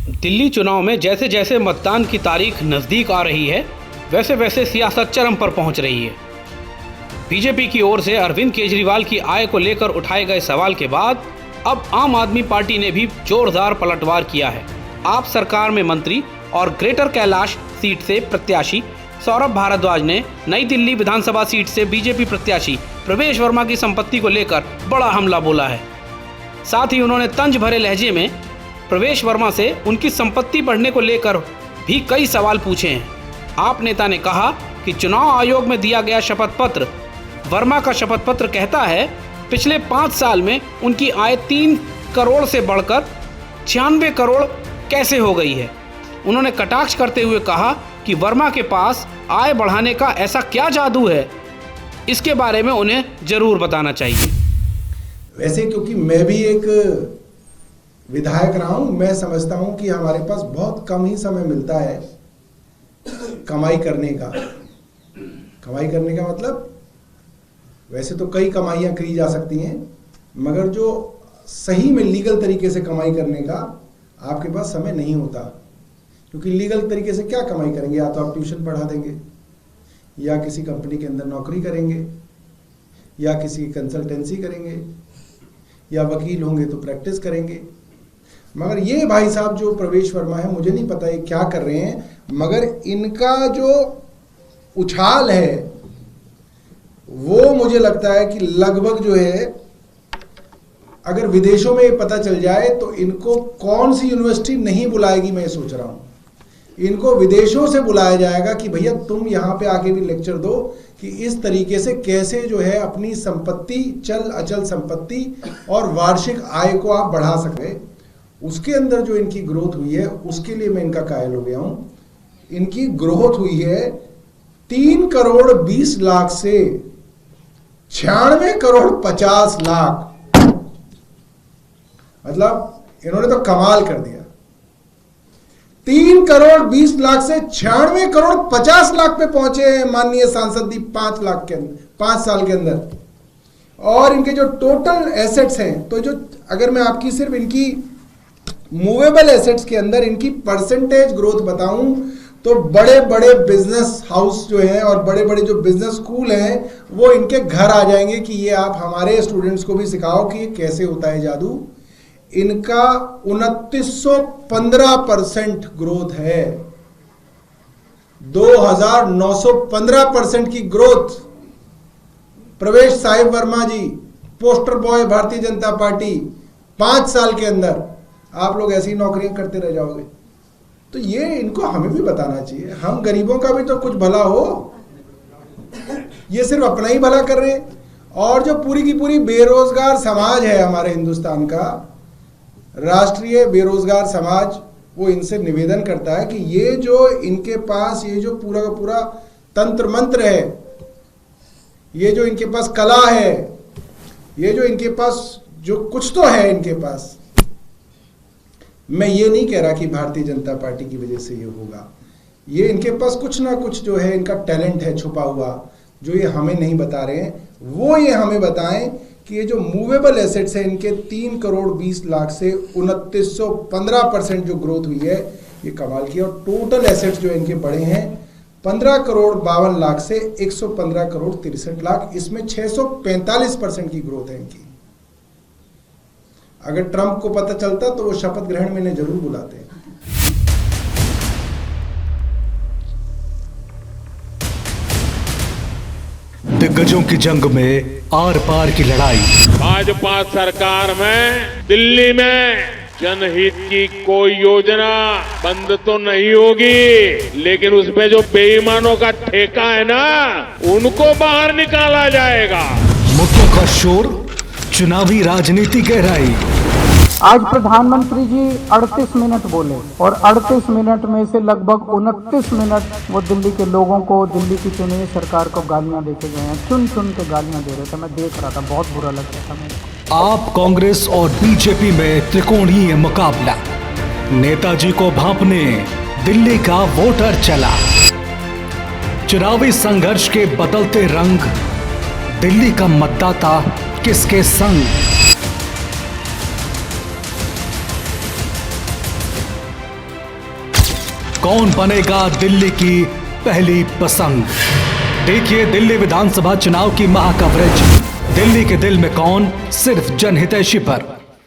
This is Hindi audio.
दिल्ली चुनाव में जैसे जैसे मतदान की तारीख नज़दीक आ रही है, वैसे वैसे सियासत चरम पर पहुंच रही है। बीजेपी की ओर से अरविंद केजरीवाल की आय को लेकर उठाए गए सवाल के बाद अब आम आदमी पार्टी ने भी जोरदार पलटवार किया है। आप सरकार में मंत्री और ग्रेटर कैलाश सीट से प्रत्याशी सौरभ भारद्वाज ने नई दिल्ली विधानसभा सीट से बीजेपी प्रत्याशी प्रवेश वर्मा की संपत्ति को लेकर बड़ा हमला बोला है। साथ ही उन्होंने तंज भरे लहजे में प्रवेश वर्मा से उनकी संपत्ति बढ़ने को लेकर भी कई सवाल पूछे हैं। आप नेता ने कहा कि चुनाव आयोग में दिया गया शपथ पत्र, वर्मा का शपथ पत्र कहता है पिछले 5 साल में उनकी आय 3 करोड़ से बढ़कर 96 करोड़ कैसे हो गई है। उन्होंने कटाक्ष करते हुए कहा कि वर्मा के पास आय बढ़ाने का ऐसा क्या जादू है, इसके बारे में उन्हें जरूर बताना चाहिए। वैसे क्योंकि मैं भी एक विधायक रहा हूं, मैं समझता हूं कि हमारे पास बहुत कम ही समय मिलता है कमाई करने का। कमाई करने का मतलब वैसे तो कई कमाइयां करी जा सकती हैं, मगर जो सही में लीगल तरीके से कमाई करने का आपके पास समय नहीं होता। क्योंकि लीगल तरीके से क्या कमाई करेंगे? या तो आप ट्यूशन पढ़ा देंगे, या किसी कंपनी के अंदर नौकरी करेंगे, या किसी कंसल्टेंसी करेंगे, या वकील होंगे तो प्रैक्टिस करेंगे। मगर ये भाई साहब जो प्रवेश वर्मा है, मुझे नहीं पता ये क्या कर रहे हैं, मगर इनका जो उछाल है वो मुझे लगता है कि लगभग जो है, अगर विदेशों में ये पता चल जाए तो इनको कौन सी यूनिवर्सिटी नहीं बुलाएगी। मैं सोच रहा हूं इनको विदेशों से बुलाया जाएगा कि भैया तुम यहां पे आके भी लेक्चर दो कि इस तरीके से कैसे जो है अपनी संपत्ति, चल अचल संपत्ति और वार्षिक आय को आप बढ़ा सके। उसके अंदर जो इनकी ग्रोथ हुई है उसके लिए मैं इनका कायल हो गया हूं। इनकी ग्रोथ हुई है 3 करोड़ 20 लाख से 96 करोड़ 50 लाख। मतलब इन्होंने तो कमाल कर दिया। 3 करोड़ 20 लाख से 96 करोड़ 50 लाख पे पहुंचे हैं माननीय सांसद जी 5 साल के अंदर। और इनके जो टोटल एसेट्स हैं, तो जो अगर मैं आपकी सिर्फ इनकी मूवेबल एसेट्स के अंदर इनकी परसेंटेज ग्रोथ बताऊं तो बड़े बड़े बिजनेस हाउस जो हैं और बड़े बड़े जो बिजनेस स्कूल हैं वो इनके घर आ जाएंगे कि ये आप हमारे स्टूडेंट्स को भी सिखाओ कि ये कैसे होता है जादू। इनका 2915% ग्रोथ है, 2915% की ग्रोथ। प्रवेश साहिब वर्मा जी, poster boy Bharatiya Janata party, 5 साल के अंदर आप लोग ऐसी नौकरियां करते रह जाओगे। तो ये इनको हमें भी बताना चाहिए, हम गरीबों का भी तो कुछ भला हो। ये सिर्फ अपना ही भला कर रहे हैं। और जो पूरी की पूरी बेरोजगार समाज है हमारे हिंदुस्तान का, राष्ट्रीय बेरोजगार समाज, वो इनसे निवेदन करता है कि ये जो इनके पास ये जो पूरा का पूरा तंत्र मंत्र है, ये जो इनके पास कला है, ये जो इनके पास जो कुछ तो है इनके पास, मैं ये नहीं कह रहा कि भारतीय जनता पार्टी की वजह से ये होगा। ये इनके पास कुछ ना कुछ जो है इनका टैलेंट है छुपा हुआ, जो ये हमें नहीं बता रहे हैं। वो ये हमें बताएं कि ये जो मूवेबल एसेट्स है इनके 3 करोड़ 20 लाख से 2915% जो ग्रोथ हुई है, ये कमाल की। और टोटल एसेट्स जो इनके बढ़े हैं 15 करोड़ 52 लाख से 115 करोड़ 63 लाख, इसमें 645% की ग्रोथ है इनकी। अगर ट्रंप को पता चलता तो वो शपथ ग्रहण में इन्हें जरूर बुलाते हैं। दिग्गजों की जंग में आर पार की लड़ाई। भाजपा सरकार में दिल्ली में जनहित की कोई योजना बंद तो नहीं होगी, लेकिन उसमें जो बेईमानों का ठेका है ना, उनको बाहर निकाला जाएगा। मुद्दों का शोर, चुनावी राजनीति गहराई। आज प्रधानमंत्री जी 38 मिनट बोले और 38 मिनट में से लगभग 29 मिनट वो दिल्ली के लोगों को, दिल्ली की चुनी हुई सरकार को गालियां देके गए हैं। चुन चुन के गालियां दे रहे थे, मैं देख रहा था, बहुत बुरा लग रहा था मेरे को। आप कांग्रेस और बीजेपी में त्रिकोणीय मुकाबला। नेताजी को भांपने दिल्ली का वोटर चला। चुनावी संघर्ष के बदलते रंग, दिल्ली का मतदाता किसके संग। कौन बनेगा दिल्ली की पहली पसंद। देखिए दिल्ली विधानसभा चुनाव की महाकवरेज, दिल्ली के दिल में कौन, सिर्फ जनहितैषी पर।